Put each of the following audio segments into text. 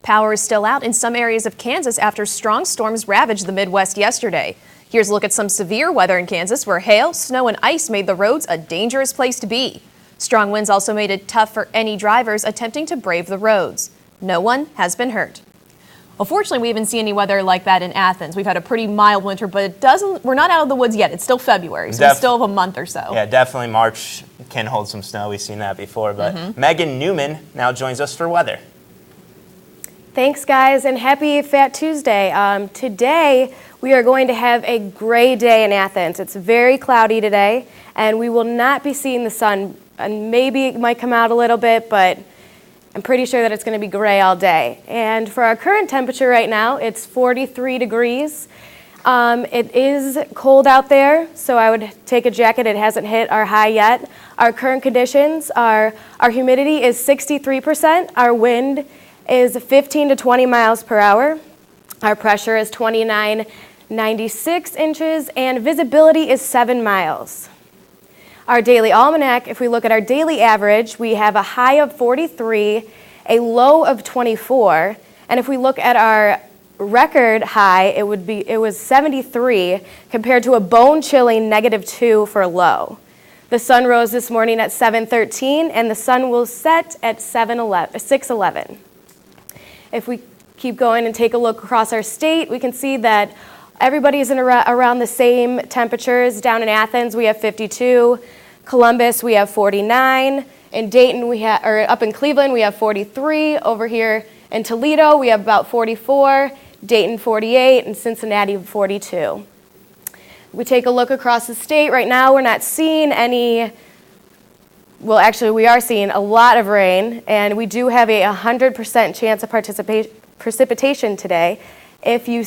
Power is still out in some areas of Kansas after strong storms ravaged the Midwest yesterday. Here's a look at some severe weather in Kansas where hail, snow, and ice made the roads a dangerous place to be. Strong winds also made it tough for any drivers attempting to brave the roads. No one has been hurt. Well, fortunately, we haven't seen any weather like that in Athens. We've had a pretty mild winter, but we're not out of the woods yet. It's still February, so we still have a month or so. Yeah, definitely March can hold some snow. We've seen that before, but Megan Newman now joins us for weather. Thanks, guys, and happy Fat Tuesday. Today, we are going to have a gray day in Athens. It's very cloudy today, and we will not be seeing the sun. And maybe it might come out a little bit, but I'm pretty sure that it's going to be gray all day. And for our current temperature right now, it's 43 degrees. It is cold out there, so I would take a jacket. It hasn't hit our high yet. Our current conditions are our humidity is 63%. Our wind is 15 to 20 miles per hour. Our pressure is 29.96 inches, and visibility is 7 miles. Our daily almanac, if we look at our daily average, we have a high of 43, a low of 24, and if we look at our record high, it was 73 compared to a bone-chilling -2 for a low. The sun rose this morning at 7:13, and the sun will set at 6:11. If we keep going and take a look across our state, we can see that everybody's around the same temperatures. Down in Athens, we have 52. Columbus, we have 49. In Dayton, up in Cleveland, we have 43. Over here in Toledo, we have about 44. Dayton, 48, and Cincinnati, 42. We take a look across the state. Right now, we're not seeing any. Well, actually, we are seeing a lot of rain, and we do have a 100% chance of precipitation today. If you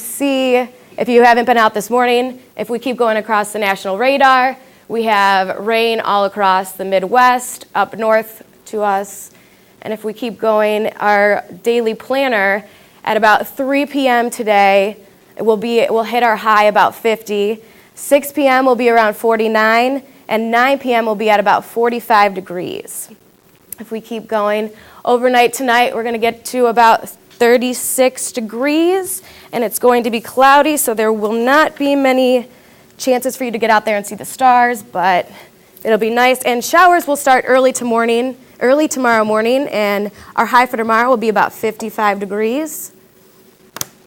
haven't been out this morning, if we keep going across the national radar, we have rain all across the Midwest, up north to us. And if we keep going, our daily planner at about 3 p.m. today, we'll hit our high about 50. 6 p.m. will be around 49. And 9 p.m. will be at about 45 degrees. If we keep going, overnight tonight, we're going to get to about 36 degrees, and it's going to be cloudy, so there will not be many chances for you to get out there and see the stars, but it'll be nice. And showers will start early tomorrow morning, and our high for tomorrow will be about 55 degrees.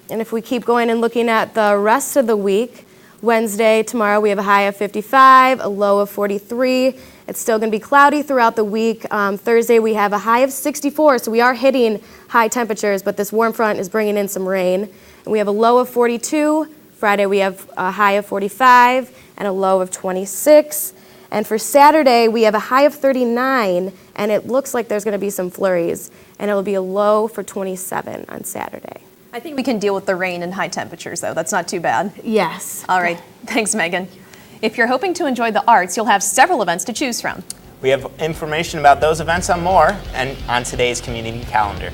And if we keep going and looking at the rest of the week, Wednesday, tomorrow, we have a high of 55, a low of 43. It's still going to be cloudy throughout the week. Thursday, we have a high of 64, so we are hitting high temperatures, but this warm front is bringing in some rain. And we have a low of 42. Friday, we have a high of 45 and a low of 26. And for Saturday, we have a high of 39, and it looks like there's going to be some flurries, and it will be a low for 27 on Saturday. I think we can deal with the rain and high temperatures, though. That's not too bad. Yes. All right. Thanks, Megan. If you're hoping to enjoy the arts, you'll have several events to choose from. We have information about those events and more on today's community calendar.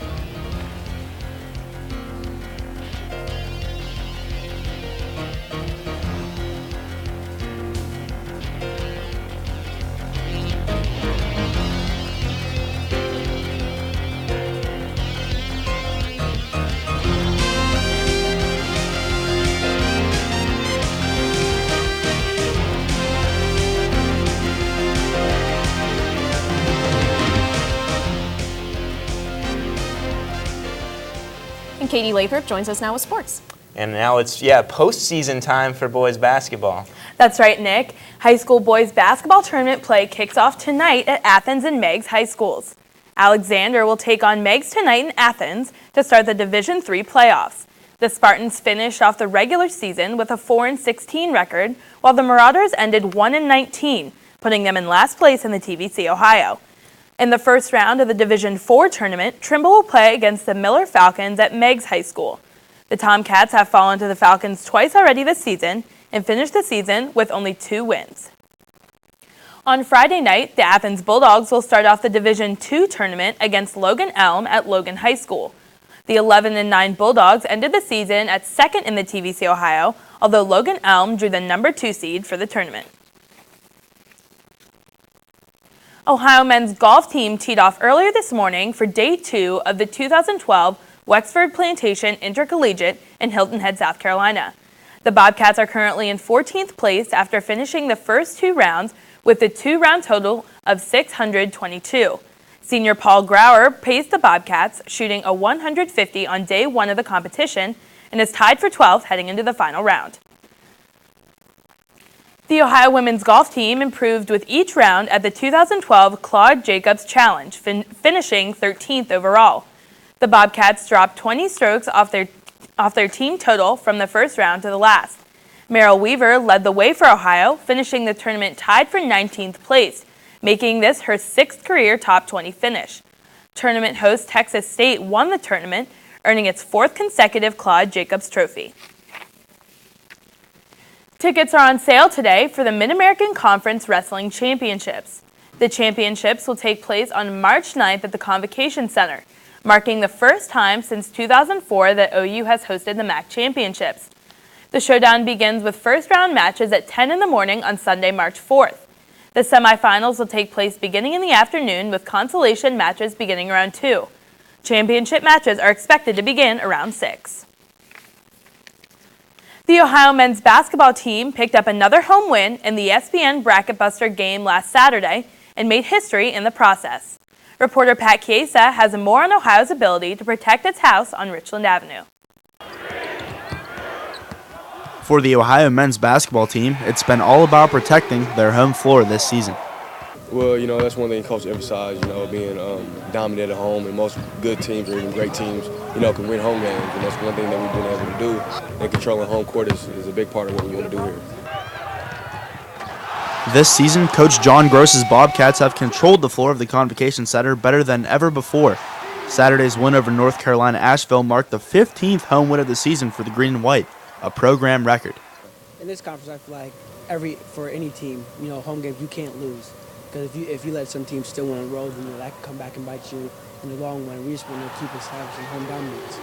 And Katie Lathrop joins us now with sports. And now it's, postseason time for boys basketball. That's right, Nick. High school boys basketball tournament play kicks off tonight at Athens and Meigs High Schools. Alexander will take on Meigs tonight in Athens to start the Division III playoffs. The Spartans finished off the regular season with a 4-16 record, while the Marauders ended 1-19, putting them in last place in the TVC Ohio. In the first round of the Division IV tournament, Trimble will play against the Miller Falcons at Meigs High School. The Tomcats have fallen to the Falcons twice already this season and finished the season with only 2 wins. On Friday night, the Athens Bulldogs will start off the Division II tournament against Logan Elm at Logan High School. The 11-9 Bulldogs ended the season at second in the TVC Ohio, although Logan Elm drew the number 2 seed for the tournament. Ohio men's golf team teed off earlier this morning for Day 2 of the 2012 Wexford Plantation Intercollegiate in Hilton Head, South Carolina. The Bobcats are currently in 14th place after finishing the first 2 rounds with a 2-round total of 622. Senior Paul Grauer paced the Bobcats, shooting a 150 on day 1 of the competition, and is tied for 12th heading into the final round. The Ohio women's golf team improved with each round at the 2012 Claude Jacobs Challenge, finishing 13th overall. The Bobcats dropped 20 strokes off their team total from the first round to the last. Merrill Weaver led the way for Ohio, finishing the tournament tied for 19th place, making this her 6th career top 20 finish. Tournament host Texas State won the tournament, earning its 4th consecutive Claude Jacobs Trophy. Tickets are on sale today for the Mid-American Conference Wrestling Championships. The championships will take place on March 9th at the Convocation Center, marking the first time since 2004 that OU has hosted the MAC Championships. The showdown begins with first-round matches at 10 in the morning on Sunday, March 4th. The semifinals will take place beginning in the afternoon with consolation matches beginning around 2. Championship matches are expected to begin around 6. The Ohio men's basketball team picked up another home win in the ESPN Bracket Buster game last Saturday and made history in the process. Reporter Pat Chiesa has more on Ohio's ability to protect its house on Richland Avenue. For the Ohio men's basketball team, it's been all about protecting their home floor this season. Well, that's one thing Coach emphasized, being dominant at home, and most good teams or even great teams, can win home games, and that's one thing that we've been able to do, and controlling home court is a big part of what we want to do here. This season, Coach John Gross's Bobcats have controlled the floor of the Convocation Center better than ever before. Saturday's win over North Carolina Asheville marked the 15th home win of the season for the Green and White, a program record. In this conference, I feel like for any team, home games you can't lose. Because if you let some teams still win on the road, then that can come back and bite you in the long run. We just want to keep establishing home dominance.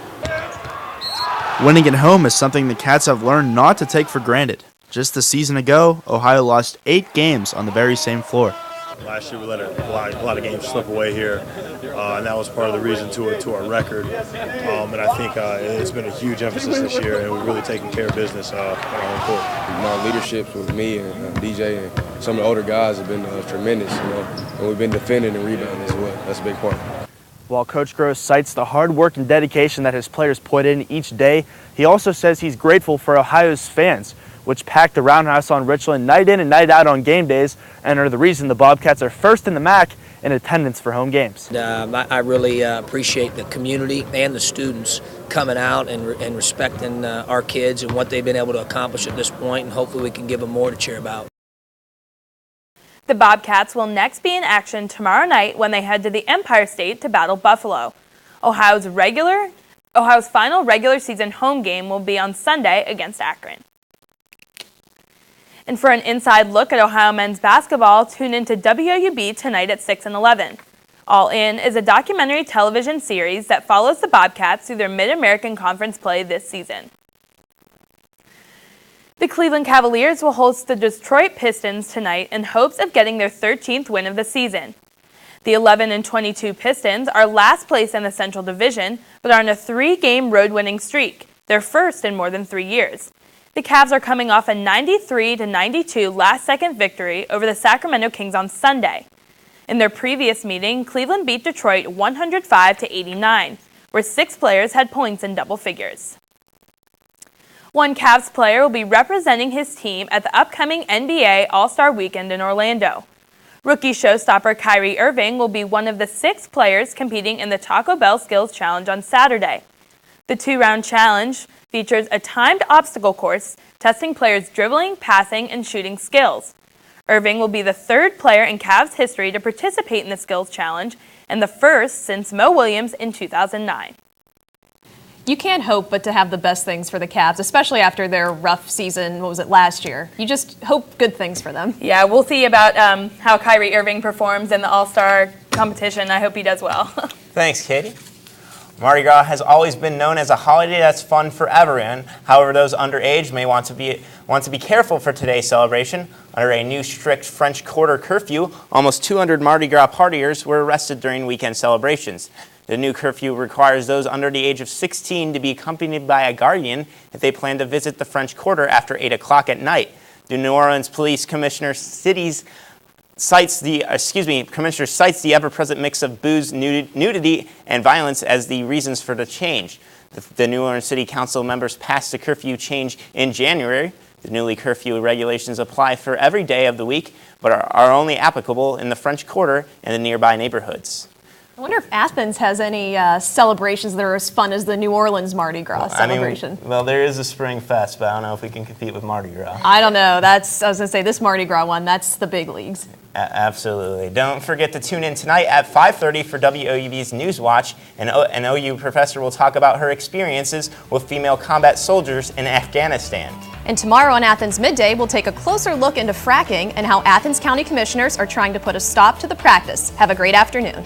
Winning at home is something the Cats have learned not to take for granted. Just a season ago, Ohio lost 8 games on the very same floor. Last year we let a lot of games slip away here, and that was part of the reason to our record. And I think it's been a huge emphasis this year, and we've really taken care of business on our home court. My leadership with me and DJ and some of the older guys have been tremendous, and we've been defending and rebounding as well. That's a big part. While Coach Gross cites the hard work and dedication that his players put in each day, he also says he's grateful for Ohio's fans, which packed the Roundhouse on Richland night in and night out on game days and are the reason the Bobcats are first in the MAC in attendance for home games. I really appreciate the community and the students coming out and respecting our kids and what they've been able to accomplish at this point, and hopefully we can give them more to cheer about. The Bobcats will next be in action tomorrow night when they head to the Empire State to battle Buffalo. Ohio's final regular season home game will be on Sunday against Akron. And for an inside look at Ohio men's basketball, tune into WOUB tonight at 6 and 11. All In is a documentary television series that follows the Bobcats through their Mid-American Conference play this season. The Cleveland Cavaliers will host the Detroit Pistons tonight in hopes of getting their 13th win of the season. The 11-22 Pistons are last place in the Central Division, but are on a 3-game road winning streak, their first in more than 3 years. The Cavs are coming off a 93-92 last-second victory over the Sacramento Kings on Sunday. In their previous meeting, Cleveland beat Detroit 105-89, where 6 players had points in double figures. One Cavs player will be representing his team at the upcoming NBA All-Star Weekend in Orlando. Rookie showstopper Kyrie Irving will be one of the 6 players competing in the Taco Bell Skills Challenge on Saturday. The 2-round challenge features a timed obstacle course testing players' dribbling, passing, and shooting skills. Irving will be the 3rd player in Cavs history to participate in the skills challenge and the first since Mo Williams in 2009. You can't hope but to have the best things for the Cavs, especially after their rough season, last year? You just hope good things for them. Yeah, we'll see about how Kyrie Irving performs in the All-Star competition. I hope he does well. Thanks, Katie. Mardi Gras has always been known as a holiday that's fun for everyone. However, those underage may want to be careful for today's celebration. Under a new strict French Quarter curfew, almost 200 Mardi Gras partiers were arrested during weekend celebrations. The new curfew requires those under the age of 16 to be accompanied by a guardian if they plan to visit the French Quarter after 8 o'clock at night. The New Orleans Police Commissioner cites the ever-present mix of booze, nudity, and violence as the reasons for the change. The New Orleans City Council members passed the curfew change in January. The newly curfew regulations apply for every day of the week, but are only applicable in the French Quarter and the nearby neighborhoods. I wonder if Athens has any celebrations that are as fun as the New Orleans Mardi Gras celebration. Well, there is a Spring Fest, but I don't know if we can compete with Mardi Gras. I don't know. I was going to say, this Mardi Gras one, that's the big leagues. Absolutely. Don't forget to tune in tonight at 5:30 for WOUV's News Watch. An OU professor will talk about her experiences with female combat soldiers in Afghanistan. And tomorrow on Athens Midday, we'll take a closer look into fracking and how Athens County Commissioners are trying to put a stop to the practice. Have a great afternoon.